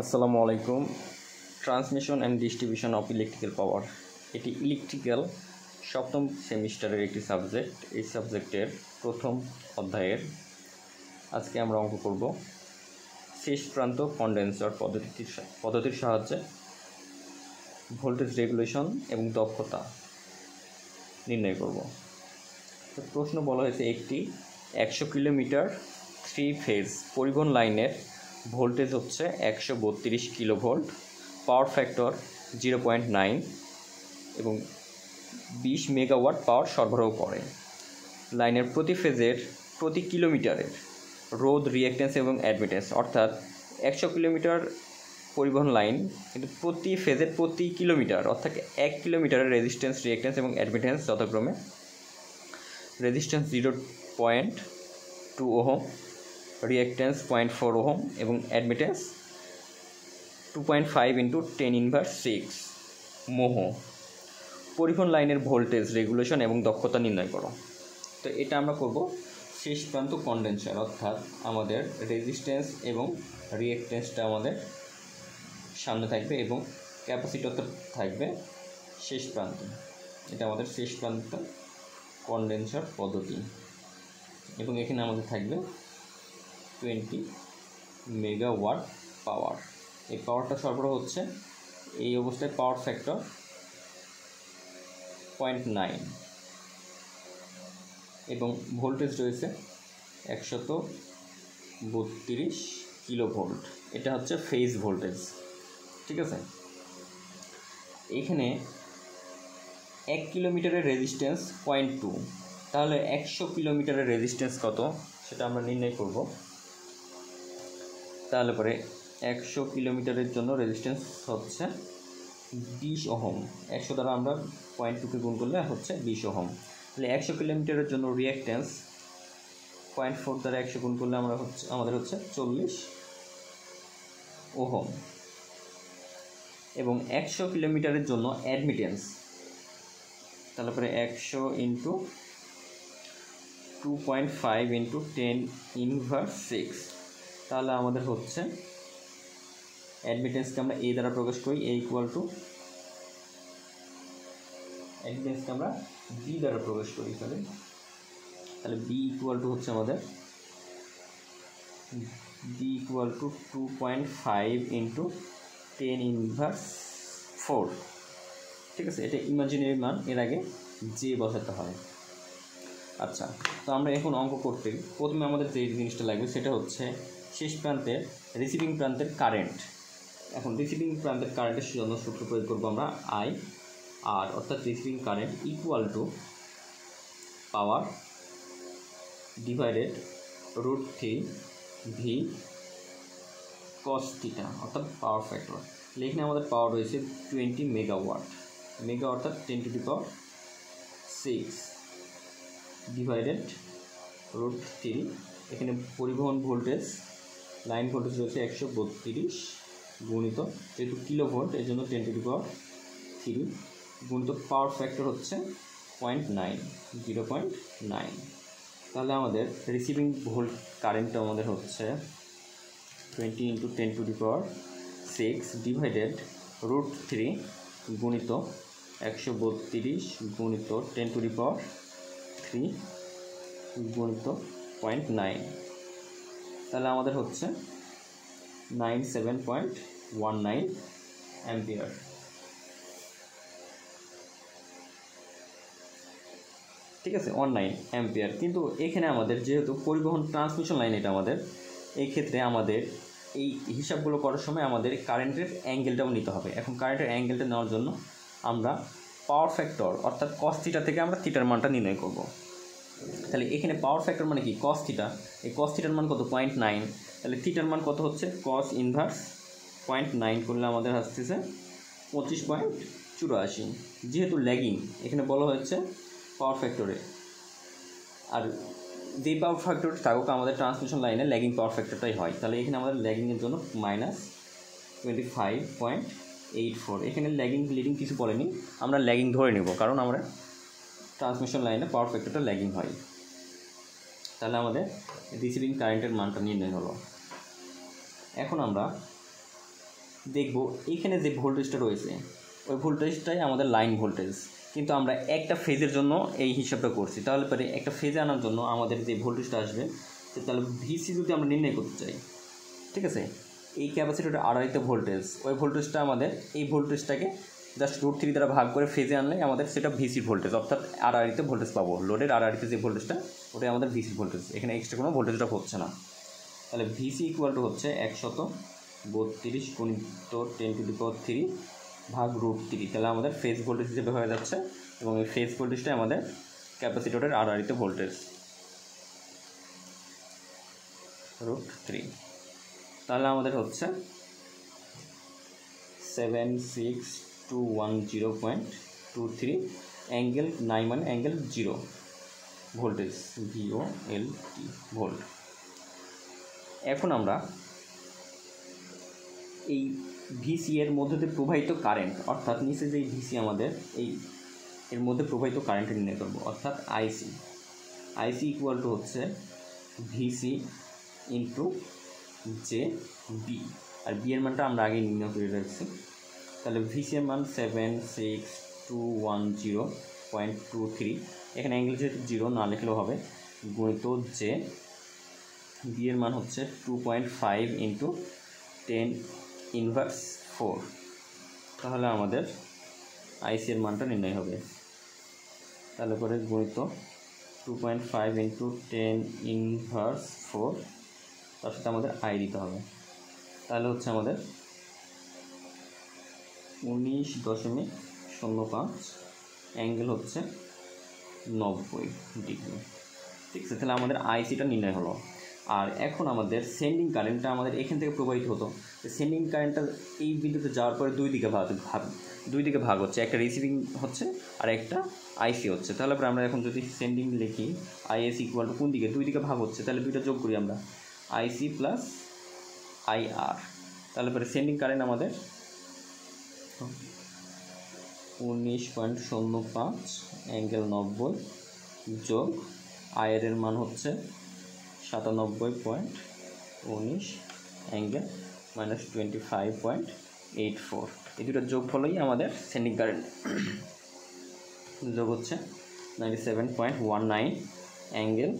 আসসালামু আলাইকুম। Transmission and distribution of electrical power, এটি ইলেকট্রিক্যাল সপ্তম সেমিস্টারের একটি সাবজেক্ট। এই সাবজেক্টের প্রথম অধ্যায়ের আজকে আমরা অঙ্ক করব শেষ প্রান্ত কন্ডেন্সার পদ্ধতির সাহায্যে ভোল্টেজ রেগুলেশন এবং দক্ষতা নির্ণয় করব। তো প্রশ্ন বলা হয়েছে একটি 100 কিলোমিটার 3 ফেজ পরিবহন লাইনের ভোল্টেজ হচ্ছে 132 কিলোভোল্ট, পাওয়ার ফ্যাক্টর 0.9 এবং 20 মেগাওয়াট পাওয়ার সরবরাহ করে। লাইনের প্রতি ফেজের প্রতি কিলোমিটারের রোধ, রিঅ্যাক্ট্যান্স এবং অ্যাডমিটেন্স, অর্থাৎ 100 কিলোমিটার পরিবহন লাইন কিন্তু প্রতি ফেজের প্রতি কিলোমিটার অর্থাৎ 1 কিলোমিটারের রেজিস্ট্যান্স, রিঅ্যাক্ট্যান্স এবং অ্যাডমিটেন্স যথাক্রমে রেজিস্ট্যান্স 0.2 ওহম, রিঅ্যাক্ট্যান্স 0.4 ওহম এবং অ্যাডমিটেন্স 2.5 × 10⁻⁶ মোহ। পরিবহন লাইনের ভোল্টেজ রেগুলেশন এবং দক্ষতা নির্ণয় করো। তো এটা আমরা করব শেষ প্রান্ত কন্ডেন্সার, অর্থাৎ আমাদের রেজিস্ট্যান্স এবং রিঅ্যাক্ট্যান্সটা আমাদের সামনে থাকবে এবং ক্যাপাসিটরটা থাকবে শেষ প্রান্তে। এটা আমাদের শেষ প্রান্ত কন্ডেন্সার পদ্ধতি এবং এখানে আমাদের থাকবে 20 মেগাওয়াট পাওয়ার। এই পাওয়ারটা সরবরাহ হচ্ছে এই অবস্থায় পাওয়ার ফ্যাক্টর 0.9 এবং ভোল্টেজ রয়েছে 132 কিলোভোল্ট। এটা হচ্ছে ফেজ ভোল্টেজ, ঠিক আছে। এখানে 1 কিলোমিটারের রেজিস্ট্যান্স 0.2, তাহলে 100 কিলোমিটারের রেজিস্ট্যান্স কত সেটা আমরা নির্ণয় করব। তাহলে পরে 100 কিলোমিটারের জন্য রেজিস্ট্যান্স হচ্ছে 20 ওহম। 100 দ্বারা আমরা 0.2কে গুণ করলে হচ্ছে 20 ওহম। তাহলে 100 কিলোমিটারের জন্য রিঅ্যাক্ট্যান্স 0.4 দ্বারা 100 গুণ করলে আমাদের হচ্ছে 40 ওহম। এবং 100 কিলোমিটারের জন্য অ্যাডমিটেন্স, তাহলে পরে 100 × 2.5 × 10⁻⁶, তাহলে আমাদের হচ্ছে অ্যাডমিটেন্সকে আমরা এ দ্বারা প্রকাশ করি, এ ইকুয়াল টু অ্যাডমিটেন্সকে আমরা বি দ্বারা প্রকাশ করি। তাহলে বি ইকুয়াল টু হচ্ছে আমাদের বি ইকুয়াল টু 2.5 × 10⁻⁴, ঠিক আছে। এটা ইমাজিনারি মান, এর আগে জে বসাতে হয়। আচ্ছা, তো আমরা এখন অঙ্ক করতে প্রথমে আমাদের যে জিনিসটা লাগবে সেটা হচ্ছে শেষ প্রান্তের রিসিভিং প্রান্তের কারেন্ট। এখন রিসিভিং প্রান্তের কারেন্টের জন্য সূত্র প্রয়োগ করবো আমরা আই আর, অর্থাৎ receiving current equal to power divided √3 V cos θ, অর্থাৎ পাওয়ার ফ্যাক্টর। এখানে আমাদের পাওয়ার রয়েছে 20 মেগাওয়াট, মেগা অর্থাৎ 10⁻⁶ ডিভাইডেড √3। এখানে পরিবহন ভোল্টেজ, লাইন ভোল্টেজ রয়েছে 132 গুণিত, যেহেতু কিলোভোল্ট এই জন্য 10⁻³ গুণিত পাওয়ার ফ্যাক্টর হচ্ছে 0.9। তাহলে আমাদের রিসিভিং ভোল্ট কারেন্টটা আমাদের হচ্ছে 20 × 10⁻⁶ ডিভাইডেড √3 গুণিত 132 গুণিত 10⁻³ গুণিত 0.9, তাহলে আমাদের হচ্ছে 97.19 অ্যাম্পিয়ার। ঠিক আছে, 19 অ্যাম্পিয়ার। কিন্তু এখানে আমাদের যেহেতু পরিবহন ট্রান্সমিশন লাইন, এটা আমাদের এই ক্ষেত্রে আমাদের এই হিসাবগুলো করার সময় আমাদের কারেন্টের অ্যাঙ্গেলটাও নিতে হবে। এখন কারেন্টের অ্যাঙ্গেলটা নেওয়ার জন্য আমরা পাওয়ার ফ্যাক্টর অর্থাৎ cos θ থেকে আমরা থিটার মানটা নির্ণয় করব। তাহলে এখানে পাওয়ার ফ্যাক্টর মানে কি cos θ, এই cos θর মান কত 0.9, তাহলে থিটার মান কত হচ্ছে cos ইনভার্স 0.9 করলে আমাদের আসতেছে 25.84। যেহেতু ল্যাগিং এখানে বলা হয়েছে পাওয়ার ফ্যাক্টরে, আর যেই পাওয়ার ফ্যাক্টর থাকুক আমাদের ট্রান্সমিশন লাইনে ল্যাগিং পাওয়ার ফ্যাক্টরটাই হয়। তাহলে এখানে আমাদের ল্যাগিংয়ের জন্য -25.84। এখানে ল্যাগিং লিডিং কিছু বলেনি, আমরা ল্যাগিং ধরে নেব, কারণ আমরা ট্রান্সমিশন লাইনে পাওয়ার ফ্যাক্টরটা ল্যাগিং হয়। তাহলে আমাদের রিসিভিং কারেন্টের মানটা নির্ণয় হলো। এখন আমরা দেখব এখানে যে ভোল্টেজটা রয়েছে ওই ভোল্টেজটাই আমাদের লাইন ভোল্টেজ, কিন্তু আমরা একটা ফেজের জন্য এই হিসাবটা করছি। তাহলে পরে একটা ফেজে আনার জন্য আমাদের যে ভোল্টেজটা আসবে, তাহলে ভিসি যদি আমরা নির্ণয় করতে চাই, ঠিক আছে, এই ক্যাপাসিটরের আড়াইতে ভোল্টেজ, ওই ভোল্টেজটা আমাদের এই ভোল্টেজটাকে জাস্ট √3 দ্বারা ভাগ করে ফেজে আনলে আমাদের সেটা ভিসির ভোল্টেজ, অর্থাৎ আড়াইতে ভোল্টেজ পাবো। লোডের আড়াইতে যে ভোল্টেজটা ওটাই আমাদের ভিসির ভোল্টেজ, এখানে এক্সট্রা কোনো ভোল্টেজ ড্রপ হচ্ছে না। তাহলে ভিসি ইকুয়াল টু হচ্ছে 132 গুণিত 10⁻³ ভাগ √3। তাহলে আমাদের ফেজ ভোল্টেজ হিসেবে হয়ে যাচ্ছে, এবং এই ফেজ ভোল্টেজটাই আমাদের ক্যাপাসিটরের আড়াইতে ভোল্টেজ √3। তাহলে আমাদের হচ্ছে 76210.23 অ্যাঙ্গেল 9 মানে অ্যাঙ্গেল 0 ভোল্টেজ, VOLT ভোল্ট। এখন আমরা এই ভিসি এর মধ্যে দিয়ে প্রবাহিত কারেন্ট, অর্থাৎ নিচে যে ভিসি আমাদের এই এর মধ্যে প্রবাহিত কারেন্ট নির্ণয় করব, অর্থাৎ আইসি ইকুয়াল টু হচ্ছে ভিসি ইন্টু জে বি, আর বি এর মানটা আমরা আগে নির্ণয় করে রাখছি। তাহলে ভিসি এর মান 76210.23, এখানে অ্যাঙ্গেল যেহেতু 0 না লিখলেও হবে, গুণিত জে বি এর মান হচ্ছে 2.5 ইন্টু 10⁻⁴। তাহলে আমাদের আইসি এর মানটা নির্ণয় হবে। তাহলে পরে গুণিত 2.5 ইন্টু 10⁻⁴, তার সাথে আমাদের আই দিতে হবে। তাহলে হচ্ছে আমাদের 19.05 অ্যাঙ্গেল হচ্ছে 90 ডিগ্রি, ঠিক আছে। তাহলে আমাদের আইসিটা নির্ণয় হলো। আর এখন আমাদের সেন্ডিং কারেন্টটা আমাদের এখান থেকে প্রবাহিত হতো, সেন্ডিং কারেন্টটা এই বিন্দুতে যাওয়ার পরে দুই দিকে ভাগ হচ্ছে, একটা রিসিভিং হচ্ছে আর একটা আইসি হচ্ছে। তাহলে পরে আমরা এখন যদি সেন্ডিং লিখি, আইএস ইকুয়াল টু কোন দিকে, দুই দিকে ভাগ হচ্ছে, তাহলে দুইটা যোগ করি আমরা, আইসি প্লাস আইআর। তাহলে পরে সেন্ডিং কারেন্ট আমাদের 19.05 অ্যাঙ্গেল 90 যোগ আয়ের এর মান হচ্ছে 97.19 অ্যাঙ্গেল -25.84। এই দুটোর যোগ ফলেই আমাদের সেন্ডিং কারেন্ট যোগ হচ্ছে 97.19 অ্যাঙ্গেল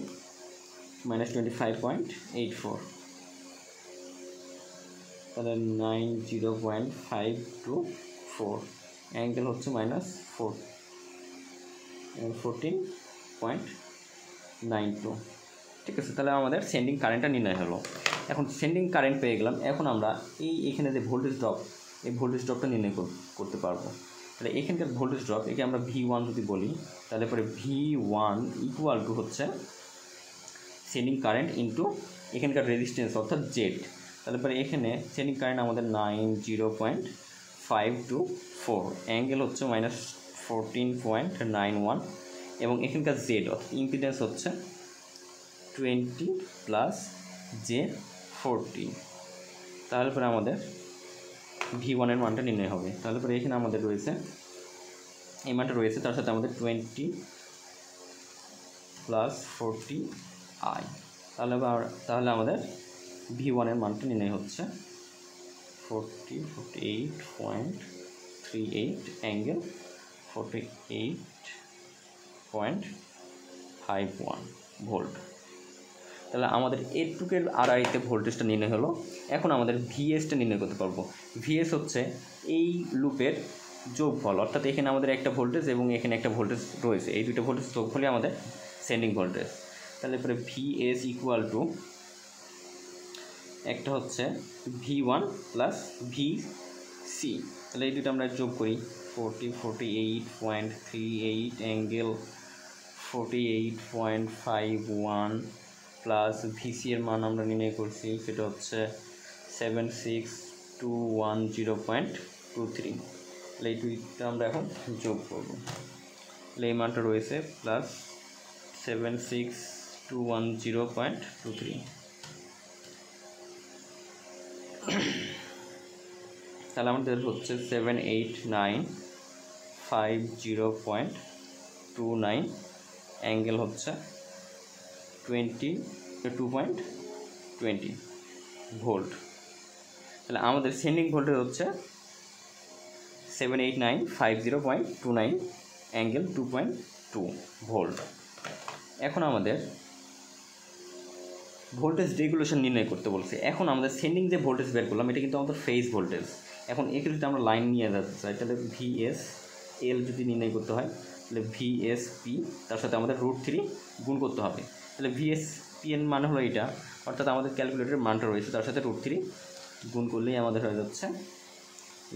-25.84। তাহলে 90.524 অ্যাঙ্গেল হচ্ছে -14.92, ঠিক আছে। তাহলে আমাদের সেন্ডিং কারেন্টটা নির্ণয় হলো। এখন সেন্ডিং কারেন্ট পেয়ে গেলাম, এখন আমরা এখানে যে ভোল্টেজ ড্রপ, এই ভোল্টেজ ড্রপটা নির্ণয় করতে পারবো। তাহলে এখানকার ভোল্টেজ ড্রপ, একে আমরা V1 যদি বলি, তাহলে পরে V1 ইকুয়াল টু হচ্ছে সেন্ডিং কারেন্ট ইন্টু এখানকার রেজিস্ট্যান্স অর্থাৎ জেড। তাহলে পরে এখানে সেন্ডিং কারেন্ট আমাদের 90.524, অ্যাঙ্গেল হচ্ছে -14.91, এবং এখানকার জেড অর্থাৎ ইম্পিডেন্স হচ্ছে 20 প্লাস J14। তাহলে পরে আমাদের V1 এর মানটা নির্ণয় হবে। তাহলে পরে এখানে আমাদের রয়েছে এই মানটা রয়েছে, তার সাথে আমাদের 20 প্লাস 40i। তাহলে আমাদের V1 এর মানটা নির্ণয় হচ্ছে 48.38 অ্যাঙ্গেল 48.51 ভোল্ট। তাহলে আমাদের এটুকের আড়াইতে ভোল্টেজটা নির্ণয় হলো। এখন আমাদের ভিএসটা নির্ণয় করতে পারবো। ভিএস হচ্ছে এই লুপের যোগফল, অর্থাৎ এখানে আমাদের একটা ভোল্টেজ এবং এখানে একটা ভোল্টেজ রয়েছে, এই দুটো ভোল্টেজ যোগফলই আমাদের সেন্ডিং ভোল্টেজ। তাহলে পরে ভিএস ইকুয়াল টু, একটা হচ্ছে V1 প্লাস ভিসি, তাহলে এই দুটো আমরা যোগ করি, 48.38 অ্যাঙ্গেল 48.51 প্লাস ভিসি এর মান আমরা নির্ণয় করছি, সেটা হচ্ছে 76210.23। তাহলে এই দুইটা আমরা এখন যোগ করব। তাহলে এই মানটা রয়েছে প্লাস 76210.23। তাহলে আমাদের হচ্ছে 78,950.29 অ্যাঙ্গেল হচ্ছে 22.20 ভোল্ট। তাহলে আমাদের সেন্ডিং ভোল্টেজ হচ্ছে 78950.29 অ্যাঙ্গেল 2.2 ভোল্ট। এখন আমাদের ভোল্টেজ রেগুলেশন নির্ণয় করতে বলছে। এখন আমাদের সেন্ডিং যে ভোল্টেজ বের করলাম এটা কিন্তু আমাদের ফেজ ভোল্টেজ। এখন একে যদি আমরা লাইন নিয়ে যেতে চাই তাহলে VSL যদি নির্ণয় করতে হয় তাহলে VSP তার সাথে আমাদের √3 গুণ করতে হবে। তাহলে VSP এর মান হলো এটা, অর্থাৎ আমাদের ক্যালকুলেটরের মানটা রয়েছে তার সাথে √3 গুণ করলেই আমাদের হয়ে যাচ্ছে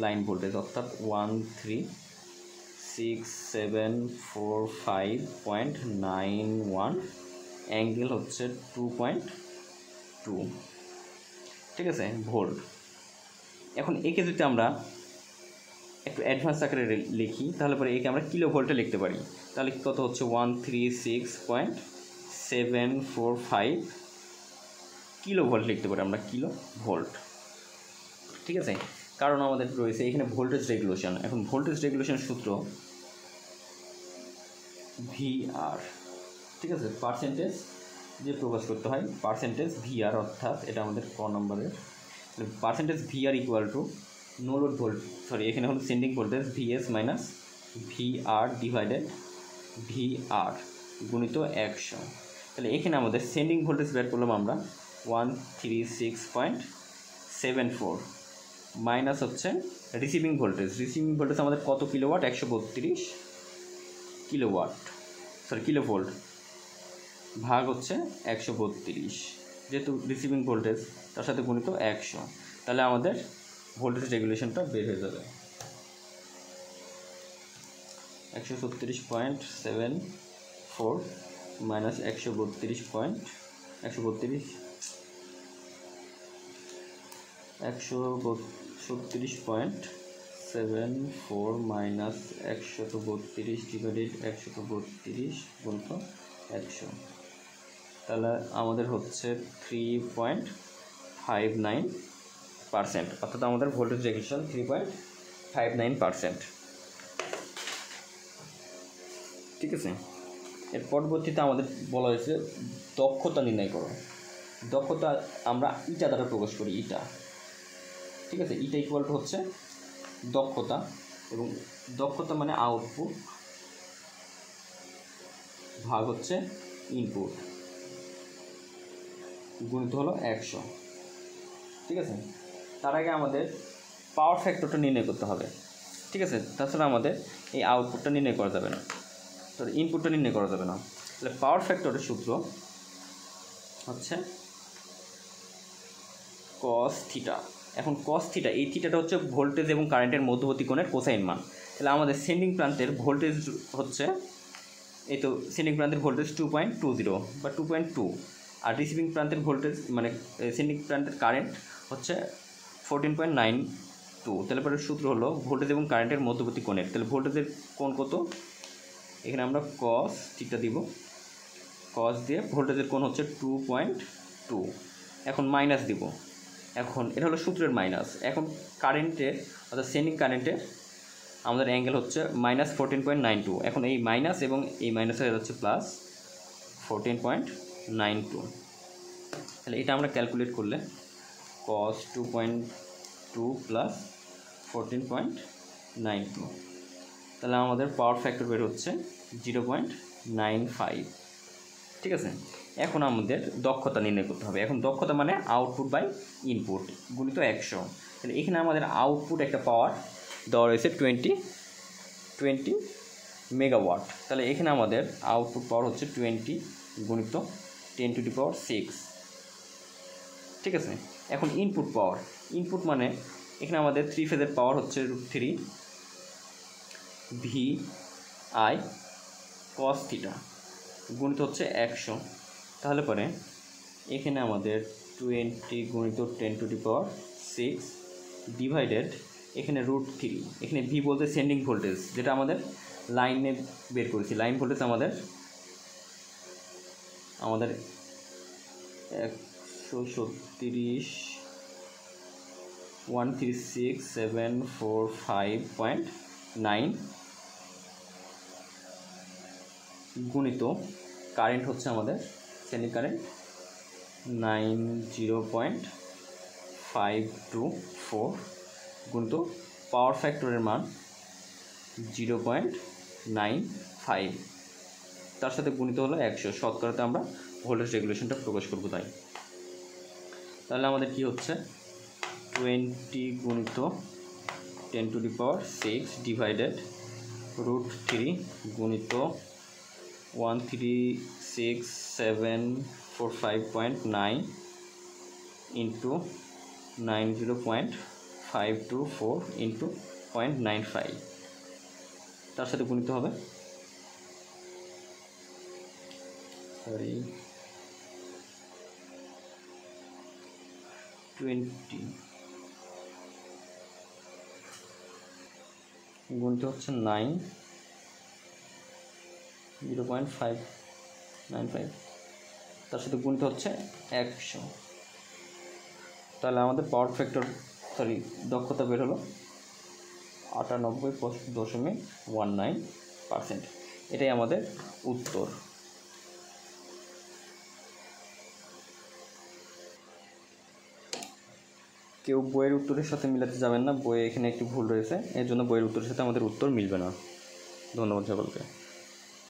লাইন ভোল্টেজ, অর্থাৎ 136,745.91 অ্যাঙ্গেল হচ্ছে 2.2, ঠিক আছে, ভোল্ট। এখন একে যদি আমরা একটু অ্যাডভান্স আকারে লিখি তাহলে পরে একে আমরা কিলো ভোল্টে লিখতে পারি। তাহলে কত হচ্ছে 136.745 কিলো ভোল্ট লিখতে পারি আমরা, কিলো ভোল্ট, ঠিক আছে। কারণ আমাদের রয়েছে এখানে ভোল্টেজ রেগুলেশন। এখন ভোল্টেজ রেগুলেশন সূত্র VR, ঠিক আছে, পার্সেন্টেজ যে প্রকাশ করতে হয় পার্সেন্টেজ VR, অর্থাৎ এটা আমাদের ক নম্বরের percentage VR equal to know load volt, sorry এখানে হলো sending voltage VS minus VR divided VR গুণিত 100। তাহলে এখানে আমাদের সেন্ডিং ভোল্টেজ বের করলাম আমরা 136.74 মাইনাস হচ্ছে রিসিভিং ভোল্টেজ আমাদের কত kilowatt, 132 kilowatt, sorry kilo volt, ভাগ হচ্ছে 132, যেহেতু রিসিভিং ভোল্টেজ তার সাথে গুণিত 100। তাহলে আমাদের ভোল্টেজ রেগুলেশনটা বের হয়ে যাবে 136.74 মাইনাস 136.74 মাইনাস 132 ডিভাইডেড 132 গুণিত 100। তাহলে আমাদের হচ্ছে 3.59%, অর্থাৎ আমাদের ভোল্টেজ রেগুলেশন 3.59%, ঠিক আছে। এর পরবর্তীতে আমাদের বলা হয়েছে দক্ষতা নির্ণয় করো। দক্ষতা আমরা ইটা দ্বারা প্রকাশ করি, ইটা, ঠিক আছে। ইটা ইকুয়াল টু হচ্ছে দক্ষতা, এবং দক্ষতা মানে আউটপুট ভাগ হচ্ছে ইনপুট গুণিত হলো 100, ঠিক আছে। তার আগে আমাদের পাওয়ার ফ্যাক্টরটা নির্ণয় করতে হবে, ঠিক আছে। তাছাড়া আমাদের এই আউটপুটটা নির্ণয় করা যাবে না, তো ইনপুটটা নির্ণয় করা যাবে না। তাহলে পাওয়ার ফ্যাক্টরের সূত্র হচ্ছে কস থিটা। এখন কস থিটা, এই থিটাটা হচ্ছে ভোল্টেজ এবং কারেন্টের মধ্যবর্তী কোণের কোসাইন মান। তাহলে আমাদের সেন্ডিং প্রান্তের ভোল্টেজ হচ্ছে, এই তো সেন্ডিং প্রান্তের ভোল্টেজ 2.20 বা 2.2, আর রিসিভিং প্রান্তের ভোল্টেজ মানে সেন্ডিং প্রান্তের কারেন্ট হচ্ছে 14.92। তাহলে পরে সূত্র হলো ভোল্টেজ এবং কারেন্টের মধ্যবর্তী কোণের। তাহলে ভোল্টেজের কোণ কত, এখানে আমরা কস থিটা দিব, কস দিয়ে ভোল্টেজের কোণ হচ্ছে 2.2, এখন মাইনাস দিব, এখন এটা হলো সূত্রের মাইনাস। এখন কারেন্টের অর্থাৎ সেন্ডিং কারেন্টের আমাদের অ্যাঙ্গেল হচ্ছে মাইনাস 14.92, এখন এই মাইনাস এবং এই মাইনাস হয়ে যাচ্ছে প্লাস 14.92। তাহলে এটা আমরা ক্যালকুলেট করলে কস 2.2 প্লাস 14.92, তাহলে আমাদের পাওয়ার ফ্যাক্টর বের হচ্ছে 0.95, ঠিক আছে। এখন আমাদের দক্ষতা নির্ণয় করতে হবে। এখন দক্ষতা মানে আউটপুট বাই ইনপুট গুণিত 100। তাহলে এখানে আমাদের আউটপুট একটা পাওয়ার দেওয়া রয়েছে 20 মেগাওয়াট। তাহলে এখানে আমাদের আউটপুট পাওয়ার হচ্ছে 20 গুণিত 10⁶, ঠিক আছে। এখন ইনপুট পাওয়ার, ইনপুট মানে এখানে আমাদের 3 ফেজের পাওয়ার হচ্ছে √3 VI cos থিটা গুণিত হচ্ছে 100। তাহলে পরে এখানে আমাদের 20 গুণিত 10⁶ ডিভাইডেড এখানে √3, এখানে ভি বলতে সেন্ডিং ভোল্টেজ, যেটা আমাদের লাইনে বের করেছি। লাইন ভোল্টেজ আমাদের 136,745.9 গুণিত কারেন্ট হচ্ছে আমাদের সেন্ডিং কারেন্ট 90.525 4 গুণিত পাওয়ার ফ্যাক্টরের মান 0.95, তার সাথে গুণিত হলো 100। শতকরাতে আমরা ভোল্টেজ রেগুলেশনটা প্রকাশ করবো তাই। তাহলে আমাদের কি হচ্ছে 20 গুণিত 10⁶ ডিভাইডেড √3 গুণিত 136,745.9 ইন্টু 90.524 ইন্টু 0.95, তার সাথে গুণিত হবে 20 গুণিত হচ্ছে 0.595, তার সাথে গুণিত হচ্ছে 100। তাহলে আমাদের পাওয়ার ফ্যাক্টর দক্ষতা বের হলো 98.19%। এটাই আমাদের উত্তর। কেউ বইয়ের উত্তরের সাথে মিলাতে যাবেন না, বইয়ে এখানে একটি ভুল রয়েছে, এর জন্য বইয়ের উত্তরের সাথে আমাদের উত্তর মিলবে না। ধন্যবাদ সকলকে।